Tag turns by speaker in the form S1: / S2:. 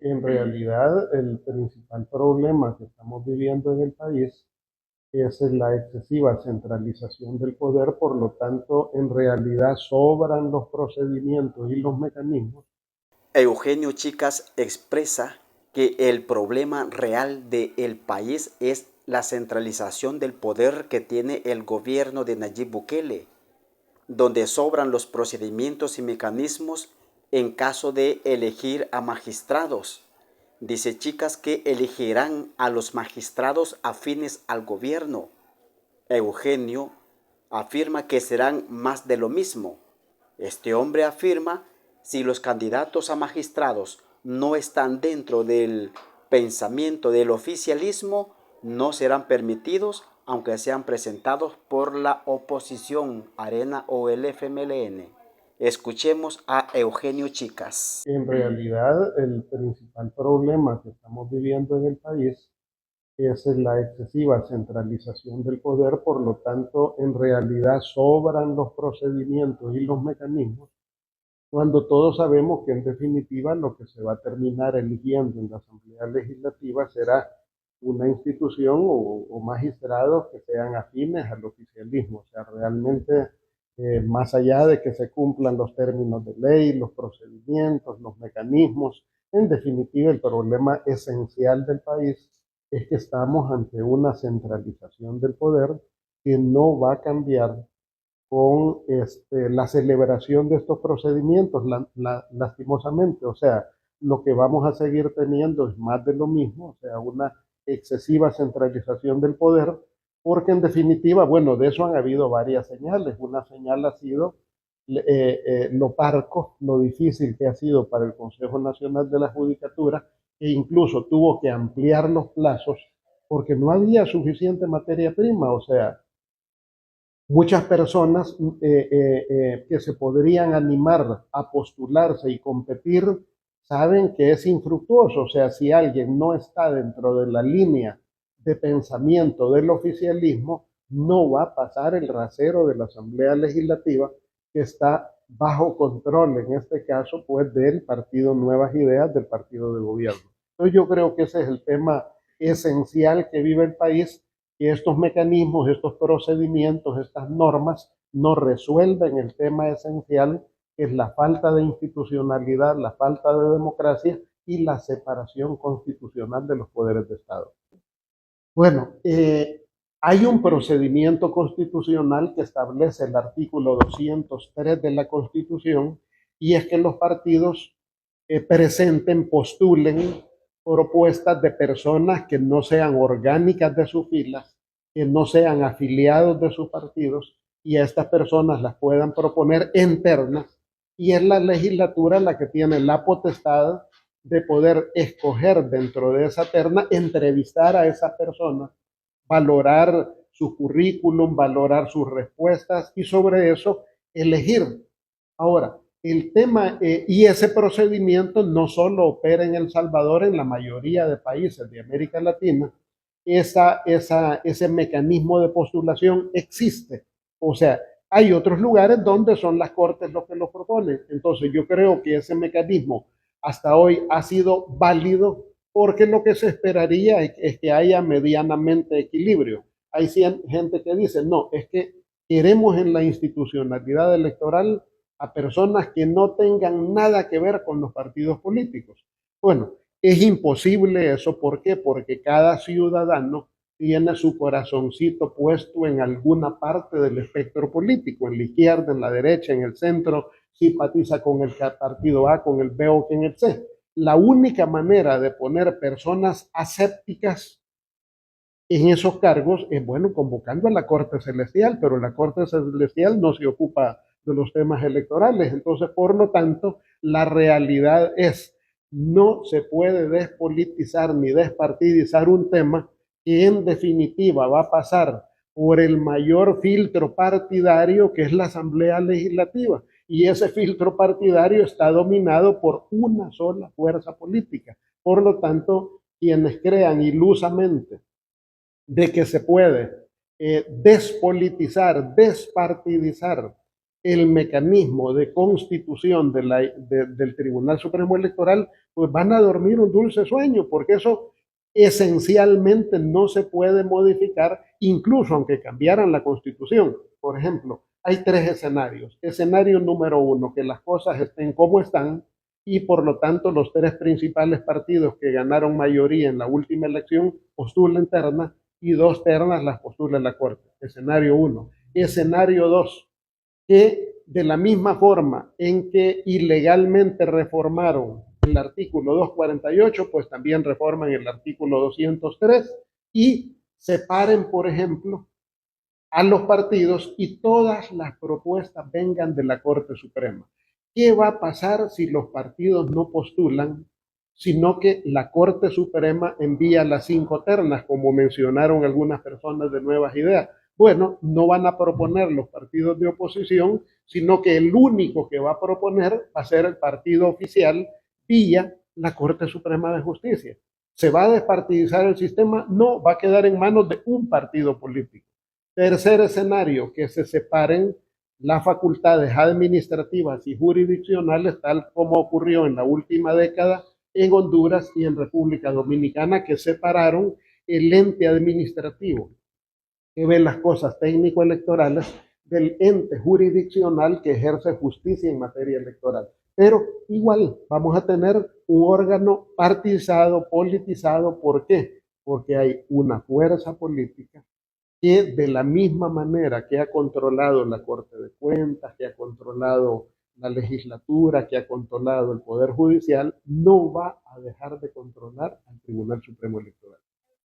S1: En realidad, el principal problema que estamos viviendo en el país es la excesiva centralización del poder, por lo tanto, en realidad sobran los procedimientos y los mecanismos.
S2: Eugenio Chicas expresa que el problema real del país es la centralización del poder que tiene el gobierno de Nayib Bukele, donde sobran los procedimientos y mecanismos en caso de elegir a magistrados. Dice Chicas que elegirán a los magistrados afines al gobierno. Eugenio afirma que serán más de lo mismo. Este hombre afirma si los candidatos a magistrados no están dentro del pensamiento del oficialismo, no serán permitidos aunque sean presentados por la oposición Arena o el FMLN. Escuchemos a Eugenio Chicas.
S1: En realidad, el principal problema que estamos viviendo en el país es la excesiva centralización del poder, por lo tanto, en realidad sobran los procedimientos y los mecanismos, cuando todos sabemos que en definitiva lo que se va a terminar eligiendo en la Asamblea Legislativa será una institución o magistrados que sean afines al oficialismo. O sea, realmente, más allá de que se cumplan los términos de ley, los procedimientos, los mecanismos, en definitiva el problema esencial del país es que estamos ante una centralización del poder que no va a cambiar con la celebración de estos procedimientos, lastimosamente. O sea, lo que vamos a seguir teniendo es más de lo mismo, o sea, una excesiva centralización del poder, porque en definitiva, bueno, de eso han habido varias señales. Una señal ha sido lo parco, lo difícil que ha sido para el Consejo Nacional de la Judicatura, e incluso tuvo que ampliar los plazos porque no había suficiente materia prima. O sea, muchas personas que se podrían animar a postularse y competir saben que es infructuoso. O sea, si alguien no está dentro de la línea de pensamiento del oficialismo, no va a pasar el rasero de la Asamblea Legislativa, que está bajo control, en este caso, pues del partido Nuevas Ideas, del partido de gobierno. Entonces yo creo que ese es el tema esencial que vive el país, que estos mecanismos, estos procedimientos, estas normas no resuelven el tema esencial, que es la falta de institucionalidad, la falta de democracia y la separación constitucional de los poderes de Estado. Bueno, hay un procedimiento constitucional que establece el artículo 203 de la Constitución, y es que los partidos presenten, postulen propuestas de personas que no sean orgánicas de sus filas, que no sean afiliados de sus partidos, y a estas personas las puedan proponer en ternas, y es la legislatura la que tiene la potestad de poder escoger dentro de esa terna, entrevistar a esas personas, valorar su currículum, valorar sus respuestas y sobre eso elegir. Ahora, el tema, y ese procedimiento no solo opera en El Salvador, en la mayoría de países de América Latina, ese mecanismo de postulación existe. O sea, hay otros lugares donde son las cortes los que lo proponen. Entonces yo creo que ese mecanismo hasta hoy ha sido válido, porque lo que se esperaría es que haya medianamente equilibrio. Hay gente que dice, no, es que queremos en la institucionalidad electoral a personas que no tengan nada que ver con los partidos políticos. Bueno, es imposible eso. ¿Por qué? Porque cada ciudadano tiene su corazoncito puesto en alguna parte del espectro político, en la izquierda, en la derecha, en el centro, simpatiza con el partido A, con el B o con el C. La única manera de poner personas asépticas en esos cargos es, bueno, convocando a la Corte Celestial, pero la Corte Celestial no se ocupa de los temas electorales. Entonces, por lo tanto, la realidad es, no se puede despolitizar ni despartidizar un tema que en definitiva va a pasar por el mayor filtro partidario, que es la Asamblea Legislativa. Y ese filtro partidario está dominado por una sola fuerza política. Por lo tanto, quienes crean ilusamente de que se puede despolitizar, despartidizar el mecanismo de constitución del Tribunal Supremo Electoral, pues van a dormir un dulce sueño, porque eso esencialmente no se puede modificar, incluso aunque cambiaran la Constitución. Por ejemplo, hay tres escenarios. Escenario número uno, que las cosas estén como están y por lo tanto los tres principales partidos que ganaron mayoría en la última elección postulen ternas y dos ternas las postula la Corte. Escenario uno. Escenario dos, que de la misma forma en que ilegalmente reformaron el artículo 248, pues también reforman el artículo 203 y separen, por ejemplo, a los partidos y todas las propuestas vengan de la Corte Suprema. ¿Qué va a pasar si los partidos no postulan, sino que la Corte Suprema envía las 5 ternas, como mencionaron algunas personas de Nuevas Ideas? Bueno, no van a proponer los partidos de oposición, sino que el único que va a proponer va a ser el partido oficial vía la Corte Suprema de Justicia. ¿Se va a despartidizar el sistema? No, va a quedar en manos de un partido político. Tercer escenario, que se separen las facultades administrativas y jurisdiccionales, tal como ocurrió en la última década en Honduras y en República Dominicana, que separaron el ente administrativo que ve las cosas técnico-electorales del ente jurisdiccional que ejerce justicia en materia electoral. Pero igual vamos a tener un órgano partidizado, politizado. ¿Por qué? Porque hay una fuerza política que de la misma manera que ha controlado la Corte de Cuentas, que ha controlado la legislatura, que ha controlado el Poder Judicial, no va a dejar de controlar al Tribunal Supremo Electoral.